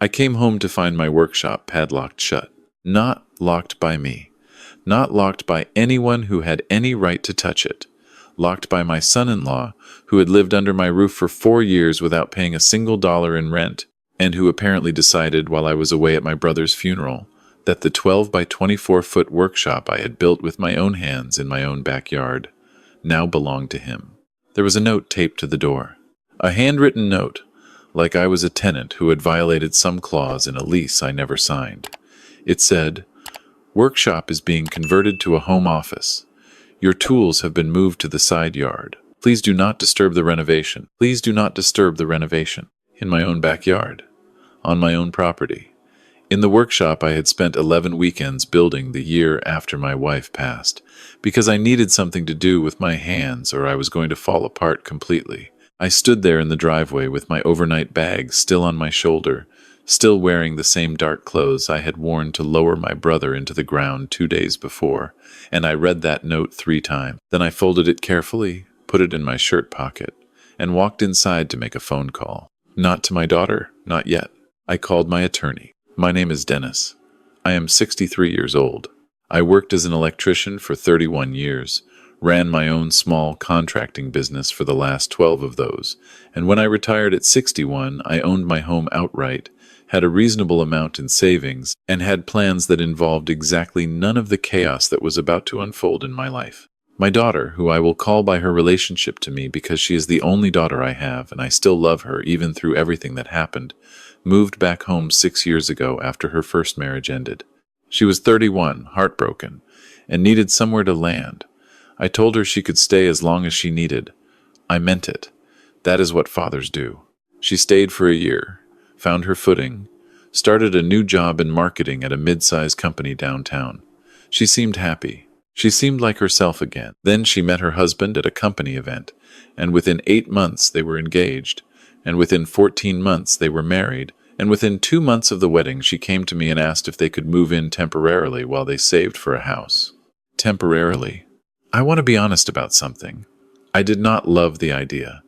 I came home to find my workshop padlocked shut. Not locked by me. Not locked by anyone who had any right to touch it. Locked by my son-in-law, who had lived under my roof for 4 years without paying a single dollar in rent, and who apparently decided while I was away at my brother's funeral that the 12 by 24-foot workshop I had built with my own hands in my own backyard now belonged to him. There was a note taped to the door. A handwritten note, like I was a tenant who had violated some clause in a lease I never signed. It said, "Workshop is being converted to a home office. Your tools have been moved to the side yard. Please do not disturb the renovation. Please do not disturb the renovation." In my own backyard. On my own property. In the workshop I had spent 11 weekends building the year after my wife passed, because I needed something to do with my hands or I was going to fall apart completely. I stood there in the driveway with my overnight bag still on my shoulder, still wearing the same dark clothes I had worn to lower my brother into the ground 2 days before, and I read that note 3 times. Then I folded it carefully, put it in my shirt pocket, and walked inside to make a phone call. Not to my daughter, not yet. I called my attorney. My name is Dennis. I am 63 years old. I worked as an electrician for 31 years, ran my own small contracting business for the last 12 of those, and when I retired at 61, I owned my home outright, had a reasonable amount in savings, and had plans that involved exactly none of the chaos that was about to unfold in my life. My daughter, who I will call by her relationship to me because she is the only daughter I have and I still love her even through everything that happened, moved back home 6 years ago after her first marriage ended. She was 31, heartbroken, and needed somewhere to land. I told her she could stay as long as she needed. I meant it. That is what fathers do. She stayed for a year, found her footing, started a new job in marketing at a mid-sized company downtown. She seemed happy. She seemed like herself again. Then she met her husband at a company event, and within 8 months they were engaged, and within 14 months they were married, and within 2 months of the wedding she came to me and asked if they could move in temporarily while they saved for a house. Temporarily. I want to be honest about something. I did not love the idea.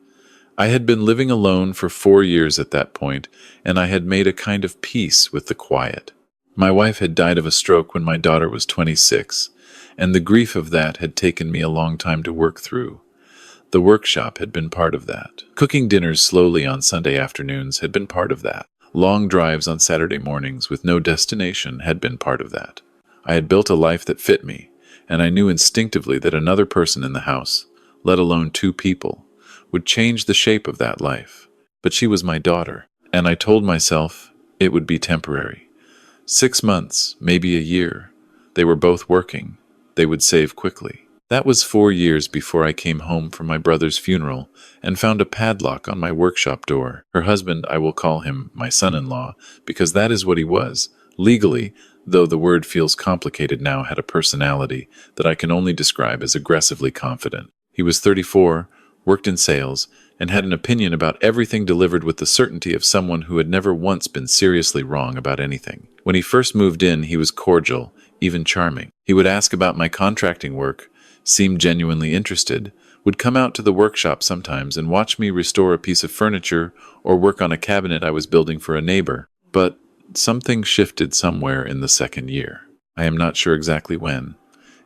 I had been living alone for 4 years at that point, and I had made a kind of peace with the quiet. My wife had died of a stroke when my daughter was 26, and the grief of that had taken me a long time to work through. The workshop had been part of that. Cooking dinners slowly on Sunday afternoons had been part of that. Long drives on Saturday mornings with no destination had been part of that. I had built a life that fit me, and I knew instinctively that another person in the house, let alone 2 people, would change the shape of that life. But she was my daughter, and I told myself it would be temporary. 6 months, maybe a year. They were both working. They would save quickly. That was 4 years before I came home from my brother's funeral and found a padlock on my workshop door. Her husband, I will call him my son-in-law, because that is what he was. Legally, though the word feels complicated now, had a personality that I can only describe as aggressively confident. He was 34, worked in sales, and had an opinion about everything delivered with the certainty of someone who had never once been seriously wrong about anything. When he first moved in, he was cordial, even charming. He would ask about my contracting work, seemed genuinely interested, would come out to the workshop sometimes and watch me restore a piece of furniture or work on a cabinet I was building for a neighbor. But something shifted somewhere in the 2nd year. I am not sure exactly when.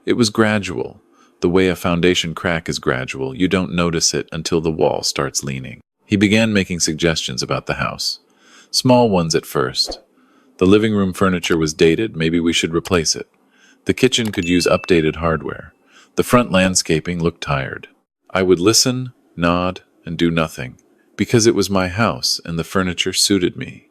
It was gradual. The way a foundation crack is gradual, you don't notice it until the wall starts leaning. He began making suggestions about the house. Small ones at first. The living room furniture was dated, maybe we should replace it. The kitchen could use updated hardware. The front landscaping looked tired. I would listen, nod, and do nothing, because it was my house and the furniture suited me.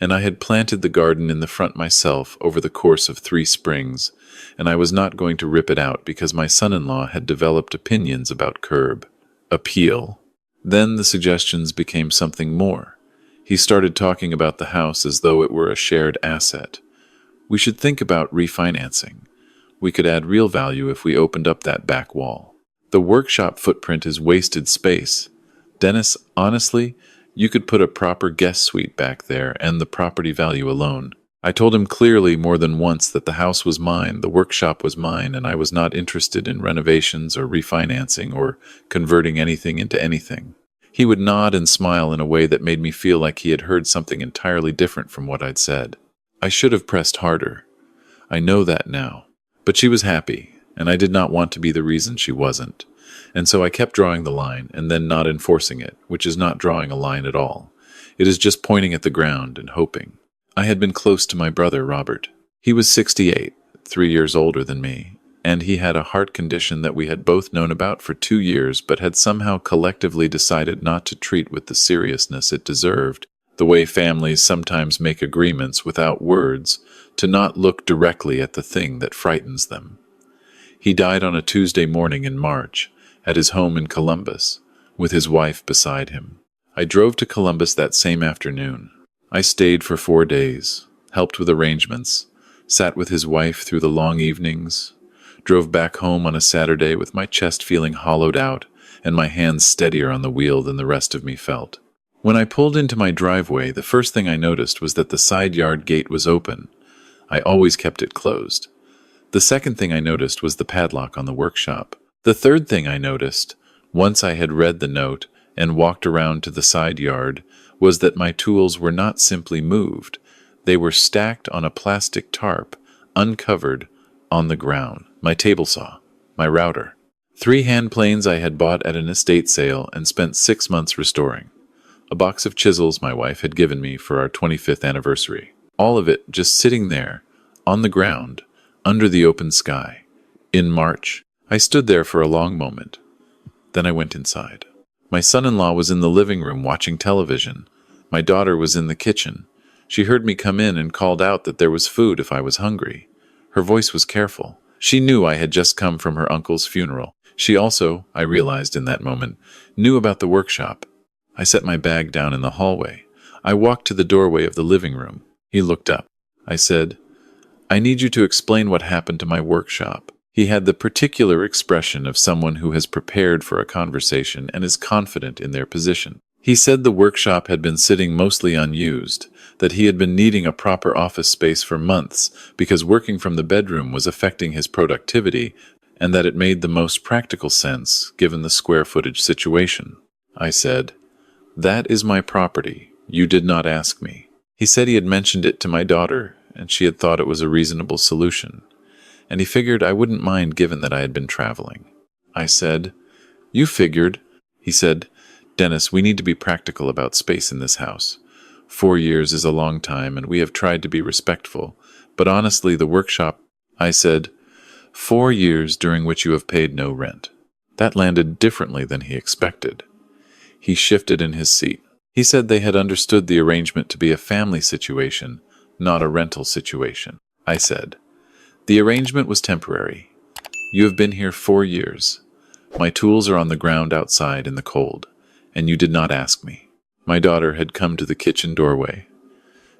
And I had planted the garden in the front myself over the course of 3 springs, and I was not going to rip it out because my son-in-law had developed opinions about curb appeal. Then the suggestions became something more. He started talking about the house as though it were a shared asset. We should think about refinancing. We could add real value if we opened up that back wall. The workshop footprint is wasted space. Dennis, honestly, you could put a proper guest suite back there and the property value alone. I told him clearly more than once that the house was mine, the workshop was mine, and I was not interested in renovations or refinancing or converting anything into anything. He would nod and smile in a way that made me feel like he had heard something entirely different from what I'd said. I should have pressed harder. I know that now. But she was happy, and I did not want to be the reason she wasn't. And so I kept drawing the line and then not enforcing it, which is not drawing a line at all. It is just pointing at the ground and hoping. I had been close to my brother, Robert. He was 68, 3 years older than me, and he had a heart condition that we had both known about for 2 years but had somehow collectively decided not to treat with the seriousness it deserved, the way families sometimes make agreements without words to not look directly at the thing that frightens them. He died on a Tuesday morning in March, at his home in Columbus, with his wife beside him. I drove to Columbus that same afternoon. I stayed for 4 days, helped with arrangements, sat with his wife through the long evenings, drove back home on a Saturday with my chest feeling hollowed out and my hands steadier on the wheel than the rest of me felt. When I pulled into my driveway, the first thing I noticed was that the side yard gate was open. I always kept it closed. The second thing I noticed was the padlock on the workshop. The third thing I noticed, once I had read the note and walked around to the side yard, was that my tools were not simply moved. They were stacked on a plastic tarp, uncovered, on the ground. My table saw, my router, 3 hand planes I had bought at an estate sale and spent 6 months restoring, a box of chisels my wife had given me for our 25th anniversary. All of it just sitting there, on the ground, under the open sky. In March, I stood there for a long moment. Then I went inside. My son-in-law was in the living room watching television. My daughter was in the kitchen. She heard me come in and called out that there was food if I was hungry. Her voice was careful. She knew I had just come from her uncle's funeral. She also, I realized in that moment, knew about the workshop. I set my bag down in the hallway. I walked to the doorway of the living room. He looked up. I said, "I need you to explain what happened to my workshop." He had the particular expression of someone who has prepared for a conversation and is confident in their position. He said the workshop had been sitting mostly unused, that he had been needing a proper office space for months because working from the bedroom was affecting his productivity, and that it made the most practical sense given the square footage situation. I said, "That is my property. You did not ask me." He said he had mentioned it to my daughter, and she had thought it was a reasonable solution, and he figured I wouldn't mind given that I had been traveling. I said, "You figured." He said, "Dennis, we need to be practical about space in this house. 4 years is a long time, and we have tried to be respectful, but honestly, the workshop—" I said, 4 years during which you have paid no rent." That landed differently than he expected. He shifted in his seat. He said they had understood the arrangement to be a family situation, not a rental situation. I said, "The arrangement was temporary. You have been here 4 years. My tools are on the ground outside in the cold, and you did not ask me." My daughter had come to the kitchen doorway.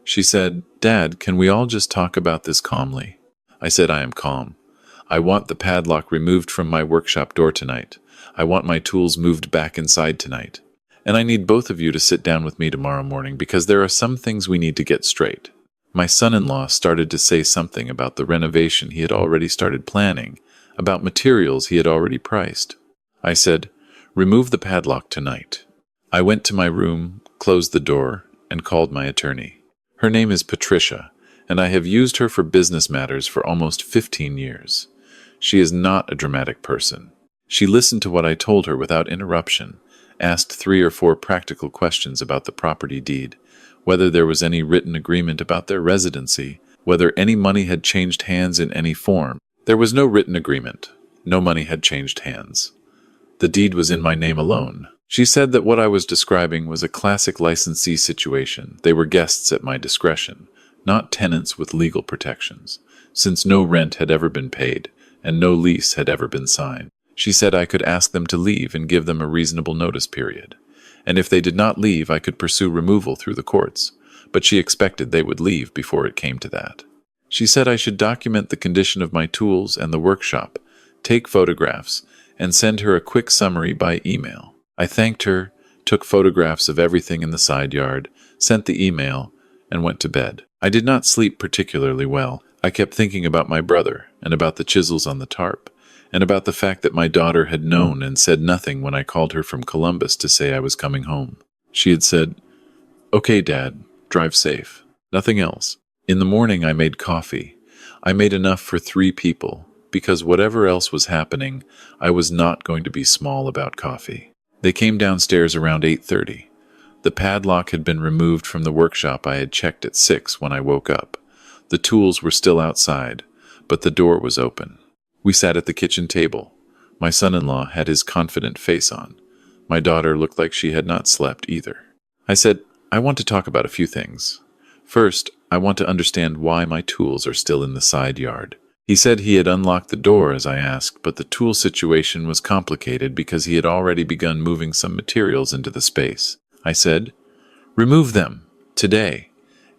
She said, "Dad, can we all just talk about this calmly?" I said, "I am calm. I want the padlock removed from my workshop door tonight. I want my tools moved back inside tonight. And I need both of you to sit down with me tomorrow morning because there are some things we need to get straight." My son-in-law started to say something about the renovation he had already started planning, about materials he had already priced. I said, "Remove the padlock tonight." I went to my room, closed the door, and called my attorney. Her name is Patricia, and I have used her for business matters for almost 15 years. She is not a dramatic person. She listened to what I told her without interruption, asked 3 or 4 practical questions about the property deed, whether there was any written agreement about their residency, whether any money had changed hands in any form. There was no written agreement. No money had changed hands. The deed was in my name alone. She said that what I was describing was a classic licensee situation. They were guests at my discretion, not tenants with legal protections, since no rent had ever been paid and no lease had ever been signed. She said I could ask them to leave and give them a reasonable notice period, and if they did not leave, I could pursue removal through the courts, but she expected they would leave before it came to that. She said I should document the condition of my tools and the workshop, take photographs, and send her a quick summary by email. I thanked her, took photographs of everything in the side yard, sent the email, and went to bed. I did not sleep particularly well. I kept thinking about my brother and about the chisels on the tarp, and about the fact that my daughter had known and said nothing when I called her from Columbus to say I was coming home. She had said, "Okay, Dad, drive safe." Nothing else. In the morning, I made coffee. I made enough for 3 people, because whatever else was happening, I was not going to be small about coffee. They came downstairs around 8:30. The padlock had been removed from the workshop I had checked at 6 when I woke up. The tools were still outside, but the door was open. We sat at the kitchen table. My son-in-law had his confident face on. My daughter looked like she had not slept either. I said, "I want to talk about a few things. First, I want to understand why my tools are still in the side yard." He said he had unlocked the door as I asked, but the tool situation was complicated because he had already begun moving some materials into the space. I said, "Remove them. Today.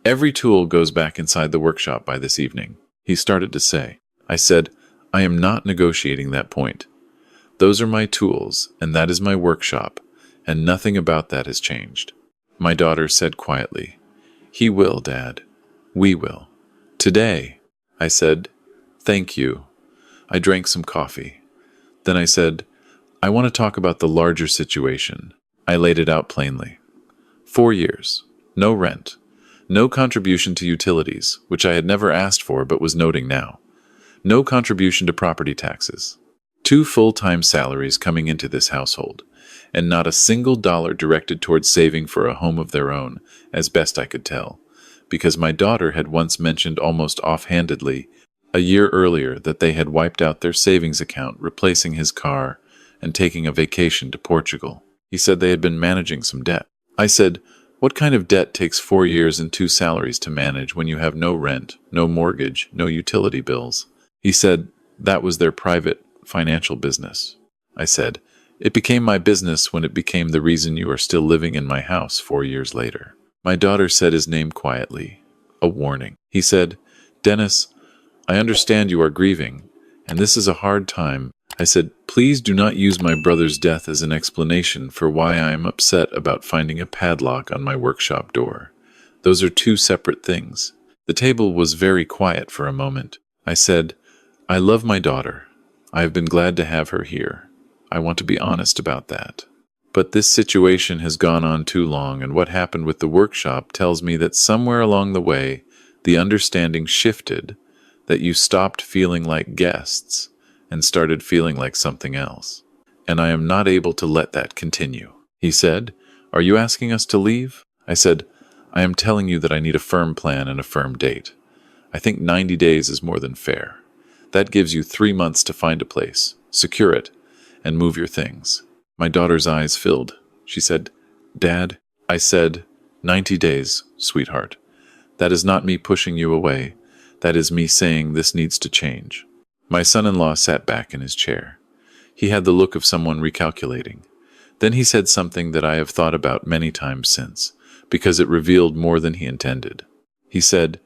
Every tool goes back inside the workshop by this evening." He started to say. I said, "I am not negotiating that point. Those are my tools, and that is my workshop, and nothing about that has changed." My daughter said quietly, "He will, Dad. We will. Today." I said, "Thank you." I drank some coffee. Then I said, "I want to talk about the larger situation." I laid it out plainly. 4 years. No rent. No contribution to utilities, which I had never asked for but was noting now. No contribution to property taxes. 2 full-time salaries coming into this household, and not a single dollar directed towards saving for a home of their own, as best I could tell, because my daughter had once mentioned almost offhandedly a year earlier that they had wiped out their savings account, replacing his car and taking a vacation to Portugal. He said they had been managing some debt. I said, "What kind of debt takes 4 years and 2 salaries to manage when you have no rent, no mortgage, no utility bills?" He said, "That was their private financial business." I said, "It became my business when it became the reason you are still living in my house 4 years later." My daughter said his name quietly, a warning. He said, "Dennis, I understand you are grieving, and this is a hard time." I said, "Please do not use my brother's death as an explanation for why I am upset about finding a padlock on my workshop door. Those are 2 separate things." The table was very quiet for a moment. I said, "I love my daughter. I have been glad to have her here. I want to be honest about that. But this situation has gone on too long, and what happened with the workshop tells me that somewhere along the way, the understanding shifted, that you stopped feeling like guests and started feeling like something else. And I am not able to let that continue." He said, "Are you asking us to leave?" I said, "I am telling you that I need a firm plan and a firm date. I think 90 days is more than fair. That gives you 3 months to find a place, secure it, and move your things." My daughter's eyes filled. She said, "Dad," I said, 90 days, sweetheart. That is not me pushing you away. That is me saying this needs to change." My son-in-law sat back in his chair. He had the look of someone recalculating. Then he said something that I have thought about many times since, because it revealed more than he intended. He said,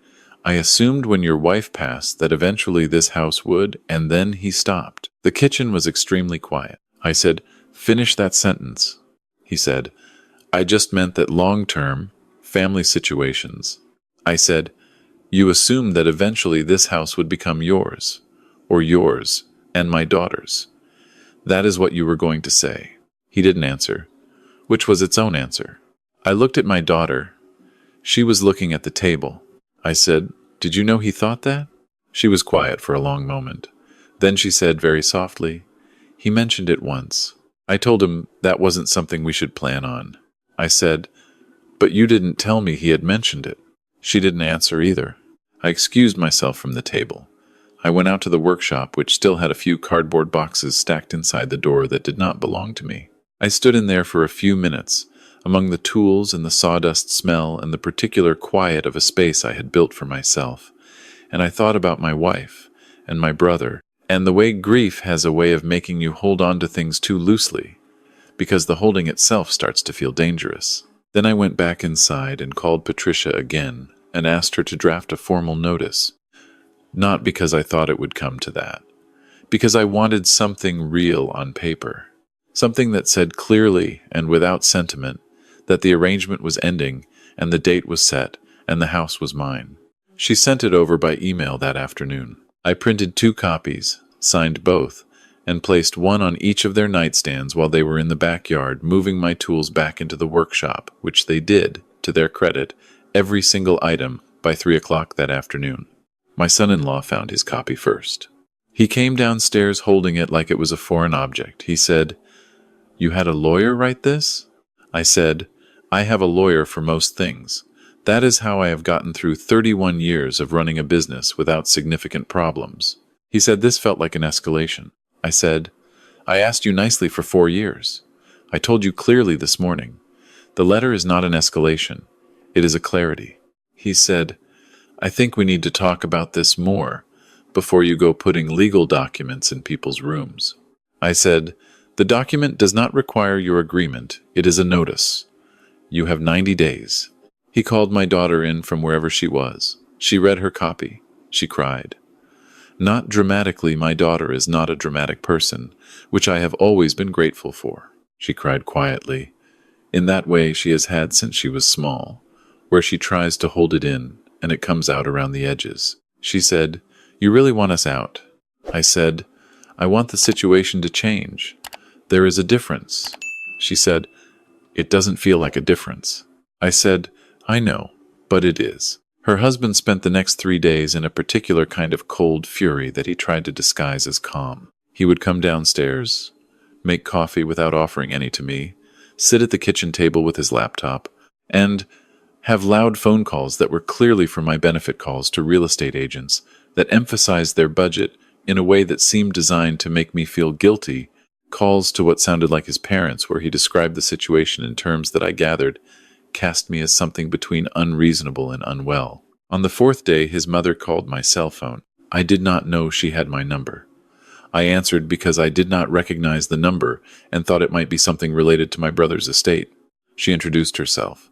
"I assumed when your wife passed that eventually this house would," and then he stopped. The kitchen was extremely quiet. I said, "Finish that sentence." He said, "I just meant that long-term, family situations." I said, "You assumed that eventually this house would become yours, or yours, and my daughter's. That is what you were going to say." He didn't answer, which was its own answer. I looked at my daughter. She was looking at the table. I said, "Did you know he thought that?" She was quiet for a long moment. Then she said very softly, "He mentioned it once." I told him that wasn't something we should plan on. I said, "But you didn't tell me he had mentioned it." She didn't answer either. I excused myself from the table. I went out to the workshop, which still had a few cardboard boxes stacked inside the door that did not belong to me. I stood in there for a few minutes, among the tools and the sawdust smell and the particular quiet of a space I had built for myself, and I thought about my wife and my brother, and the way grief has a way of making you hold on to things too loosely, because the holding itself starts to feel dangerous. Then I went back inside and called Patricia again and asked her to draft a formal notice. Not because I thought it would come to that, because I wanted something real on paper, something that said clearly and without sentiment that the arrangement was ending and the date was set and the house was mine. She sent it over by email that afternoon. I printed 2 copies, signed both, and placed one on each of their nightstands while they were in the backyard, moving my tools back into the workshop, which they did, to their credit, every single item by 3 o'clock that afternoon. My son-in-law found his copy first. He came downstairs holding it like it was a foreign object. He said, "You had a lawyer write this?" I said, "I have a lawyer for most things. That is how I have gotten through 31 years of running a business without significant problems." He said this felt like an escalation. I said, "I asked you nicely for 4 years. I told you clearly this morning. The letter is not an escalation. It is a clarity." He said, "I think we need to talk about this more before you go putting legal documents in people's rooms." I said, "The document does not require your agreement. It is a notice. You have 90 days. He called my daughter in from wherever she was. She read her copy. She cried. Not dramatically, my daughter is not a dramatic person, which I have always been grateful for. She cried quietly. In that way she has had since she was small, where she tries to hold it in, and it comes out around the edges. She said, "You really want us out?" I said, "I want the situation to change. There is a difference." She said, "It doesn't feel like a difference." I said, "I know, but it is." Her husband spent the next 3 days in a particular kind of cold fury that he tried to disguise as calm. He would come downstairs, make coffee without offering any to me, sit at the kitchen table with his laptop, and have loud phone calls that were clearly for my benefit calls to real estate agents that emphasized their budget in a way that seemed designed to make me feel guilty, calls to what sounded like his parents where he described the situation in terms that I gathered cast me as something between unreasonable and unwell. On the 4th day, his mother called my cell phone. I did not know she had my number. I answered because I did not recognize the number and thought it might be something related to my brother's estate. She introduced herself.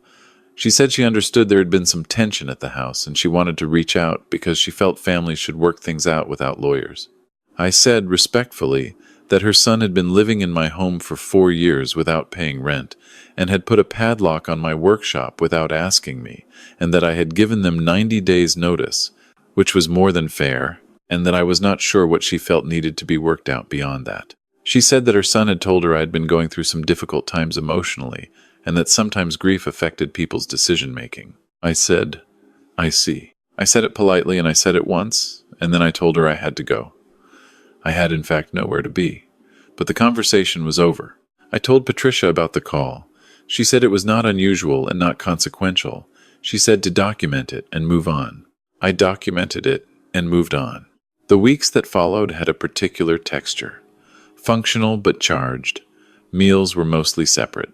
She said she understood there had been some tension at the house and she wanted to reach out because she felt families should work things out without lawyers. I said, respectfully, that her son had been living in my home for 4 years without paying rent and had put a padlock on my workshop without asking me, and that I had given them 90 days' notice, which was more than fair, and that I was not sure what she felt needed to be worked out beyond that. She said that her son had told her I had been going through some difficult times emotionally, and that sometimes grief affected people's decision-making. I said, "I see." I said it politely, and I said it once, and then I told her I had to go. I had, in fact, nowhere to be. But the conversation was over. I told Patricia about the call. She said it was not unusual and not consequential. She said to document it and move on. I documented it and moved on. The weeks that followed had a particular texture. Functional but charged. Meals were mostly separate.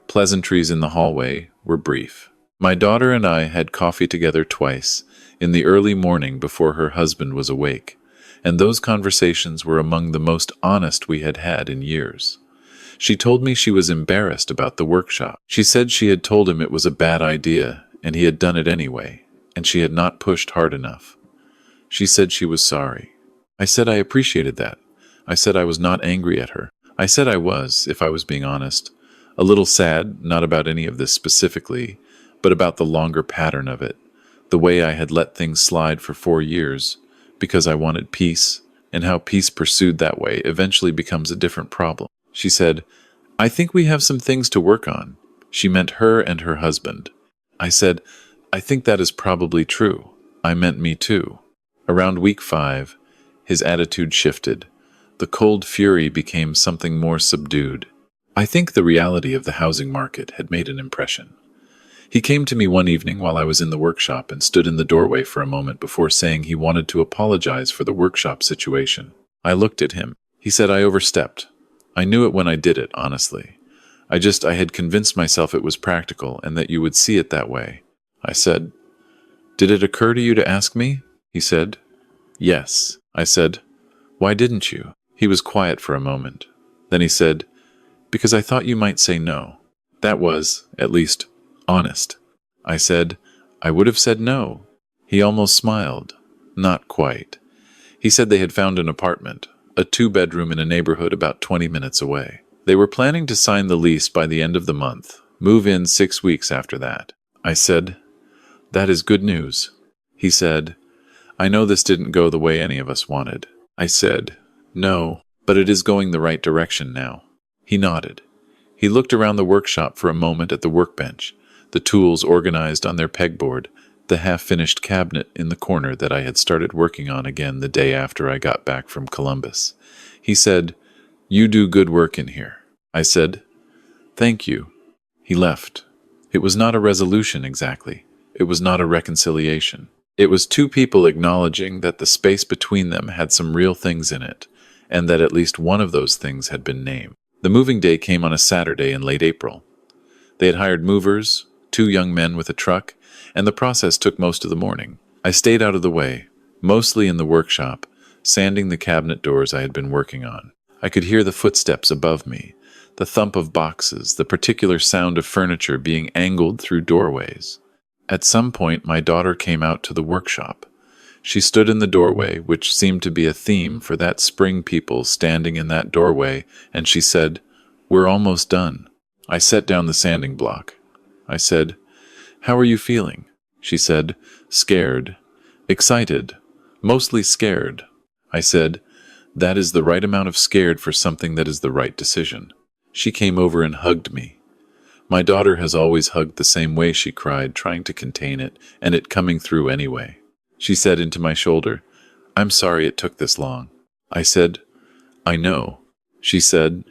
Pleasantries in the hallway were brief. My daughter and I had coffee together twice, in the early morning before her husband was awake, and those conversations were among the most honest we had had in years. She told me she was embarrassed about the workshop. She said she had told him it was a bad idea, and he had done it anyway, and she had not pushed hard enough. She said she was sorry. I said I appreciated that. I said I was not angry at her. I said I was, if I was being honest, a little sad, not about any of this specifically, but about the longer pattern of it, the way I had let things slide for 4 years, because I wanted peace, and how peace pursued that way eventually becomes a different problem. She said, "I think we have some things to work on." She meant her and her husband. I said, "I think that is probably true. I meant me too." Around week 5, his attitude shifted. The cold fury became something more subdued. I think the reality of the housing market had made an impression. He came to me one evening while I was in the workshop and stood in the doorway for a moment before saying he wanted to apologize for the workshop situation. I looked at him. He said I overstepped. I knew it when I did it, honestly. I had convinced myself it was practical and that you would see it that way. I said, "Did it occur to you to ask me?" He said, "Yes." I said, "Why didn't you?" He was quiet for a moment. Then he said, "Because I thought you might say no." That was, at least, honest. I said, "I would have said no." He almost smiled. Not quite. He said they had found an apartment, a 2-bedroom in a neighborhood about 20 minutes away. They were planning to sign the lease by the end of the month, move in 6 weeks after that. I said, "That is good news." He said, "I know this didn't go the way any of us wanted." I said, "No, but it is going the right direction now." He nodded. He looked around the workshop for a moment at the workbench, the tools organized on their pegboard, the half-finished cabinet in the corner that I had started working on again the day after I got back from Columbus. He said, "You do good work in here." I said, "Thank you." He left. It was not a resolution exactly. It was not a reconciliation. It was two people acknowledging that the space between them had some real things in it, and that at least one of those things had been named. The moving day came on a Saturday in late April. They had hired movers, 2 young men with a truck, and the process took most of the morning. I stayed out of the way, mostly in the workshop, sanding the cabinet doors I had been working on. I could hear the footsteps above me, the thump of boxes, the particular sound of furniture being angled through doorways. At some point, my daughter came out to the workshop. She stood in the doorway, which seemed to be a theme for that spring people standing in that doorway, and she said, "We're almost done." I set down the sanding block. I said, "How are you feeling?" She said, "Scared." "Excited." "Mostly scared." I said, "That is the right amount of scared for something that is the right decision." She came over and hugged me. My daughter has always hugged the same way, she cried, trying to contain it, and it coming through anyway. She said into my shoulder, "I'm sorry it took this long." I said, "I know." She said,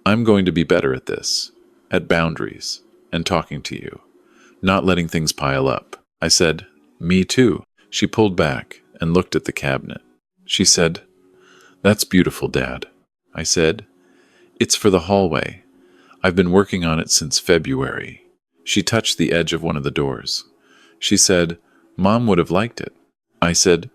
"I'm going to be better at this, at boundaries, and talking to you, not letting things pile up." I said, "Me too." She pulled back and looked at the cabinet. She said, "That's beautiful, Dad." I said, "It's for the hallway. I've been working on it since February." She touched the edge of one of the doors. She said, "Mom would have liked it." I said,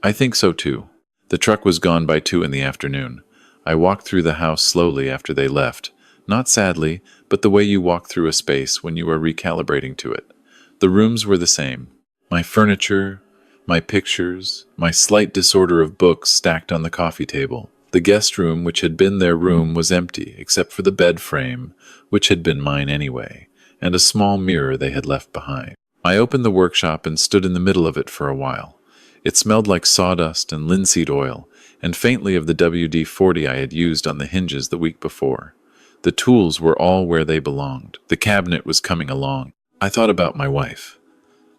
"I think so too." The truck was gone by 2 in the afternoon. I walked through the house slowly after they left, not sadly, but the way you walk through a space when you are recalibrating to it. The rooms were the same. My furniture, my pictures, my slight disorder of books stacked on the coffee table. The guest room, which had been their room, was empty, except for the bed frame, which had been mine anyway, and a small mirror they had left behind. I opened the workshop and stood in the middle of it for a while. It smelled like sawdust and linseed oil, and faintly of the WD-40 I had used on the hinges the week before. The tools were all where they belonged. The cabinet was coming along. I thought about my wife.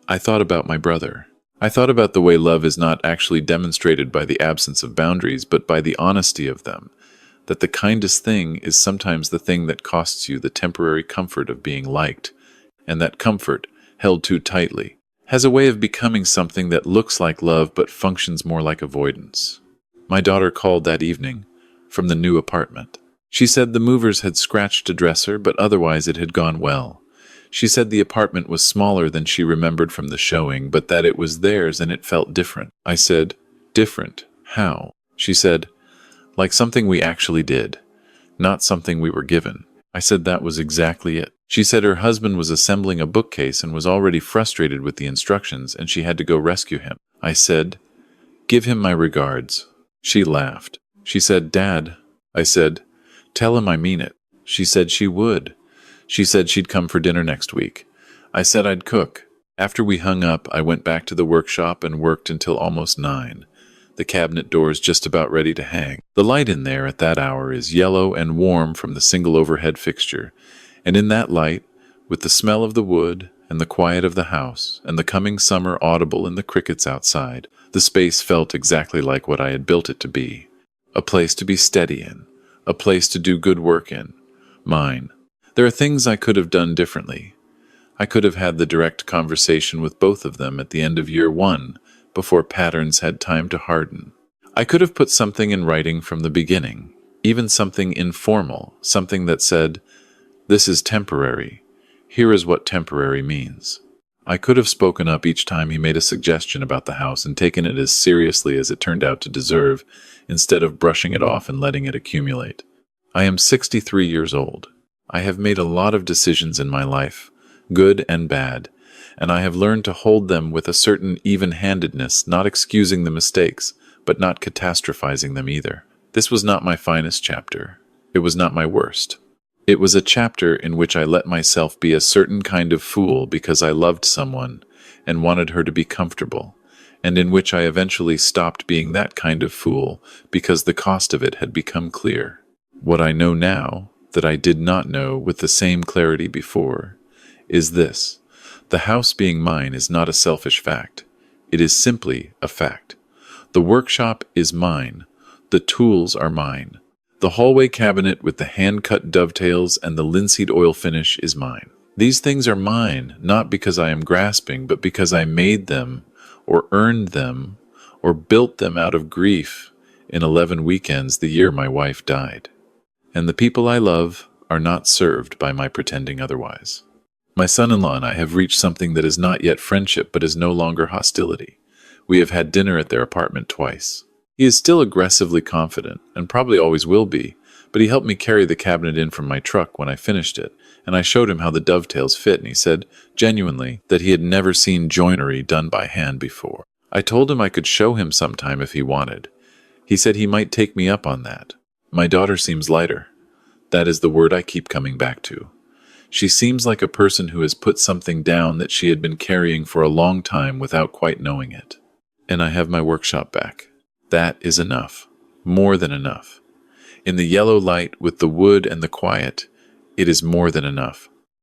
I thought about my brother. I thought about the way love is not actually demonstrated by the absence of boundaries, but by the honesty of them, that the kindest thing is sometimes the thing that costs you the temporary comfort of being liked, and that comfort, held too tightly, has a way of becoming something that looks like love but functions more like avoidance. My daughter called that evening, from the new apartment. She said the movers had scratched a dresser, but otherwise it had gone well. She said the apartment was smaller than she remembered from the showing, but that it was theirs and it felt different. I said, "Different? How?" She said, "Like something we actually did, not something we were given." I said that was exactly it. She said her husband was assembling a bookcase and was already frustrated with the instructions, and she had to go rescue him. I said, "Give him my regards." She laughed. She said, "Dad." I said, "Tell him I mean it." She said she would. She said she'd come for dinner next week. I said I'd cook. After we hung up, I went back to the workshop and worked until almost 9. The cabinet doors just about ready to hang. The light in there at that hour is yellow and warm from the single overhead fixture, and in that light, with the smell of the wood and the quiet of the house and the coming summer audible in the crickets outside, the space felt exactly like what I had built it to be. A place to be steady in, a place to do good work in. Mine. There are things I could have done differently. I could have had the direct conversation with both of them at the end of year 1, before patterns had time to harden. I could have put something in writing from the beginning, even something informal, something that said, "This is temporary. Here is what temporary means." I could have spoken up each time he made a suggestion about the house and taken it as seriously as it turned out to deserve, instead of brushing it off and letting it accumulate. I am 63 years old. I have made a lot of decisions in my life, good and bad, and I have learned to hold them with a certain even-handedness, not excusing the mistakes, but not catastrophizing them either. This was not my finest chapter. It was not my worst. It was a chapter in which I let myself be a certain kind of fool because I loved someone and wanted her to be comfortable, and in which I eventually stopped being that kind of fool because the cost of it had become clear. What I know now, that I did not know with the same clarity before, is this: the house being mine is not a selfish fact. It is simply a fact. The workshop is mine. The tools are mine. The hallway cabinet with the hand-cut dovetails and the linseed oil finish is mine. These things are mine, not because I am grasping, but because I made them, or earned them, or built them out of grief in 11 weekends the year my wife died. And the people I love are not served by my pretending otherwise. My son-in-law and I have reached something that is not yet friendship, but is no longer hostility. We have had dinner at their apartment twice. He is still aggressively confident, and probably always will be, but he helped me carry the cabinet in from my truck when I finished it, and I showed him how the dovetails fit, and he said, genuinely, that he had never seen joinery done by hand before. I told him I could show him sometime if he wanted. He said he might take me up on that. My daughter seems lighter. That is the word I keep coming back to. She seems like a person who has put something down that she had been carrying for a long time without quite knowing it. And I have my workshop back. That is enough. More than enough. In the yellow light with the wood and the quiet, it is more than enough.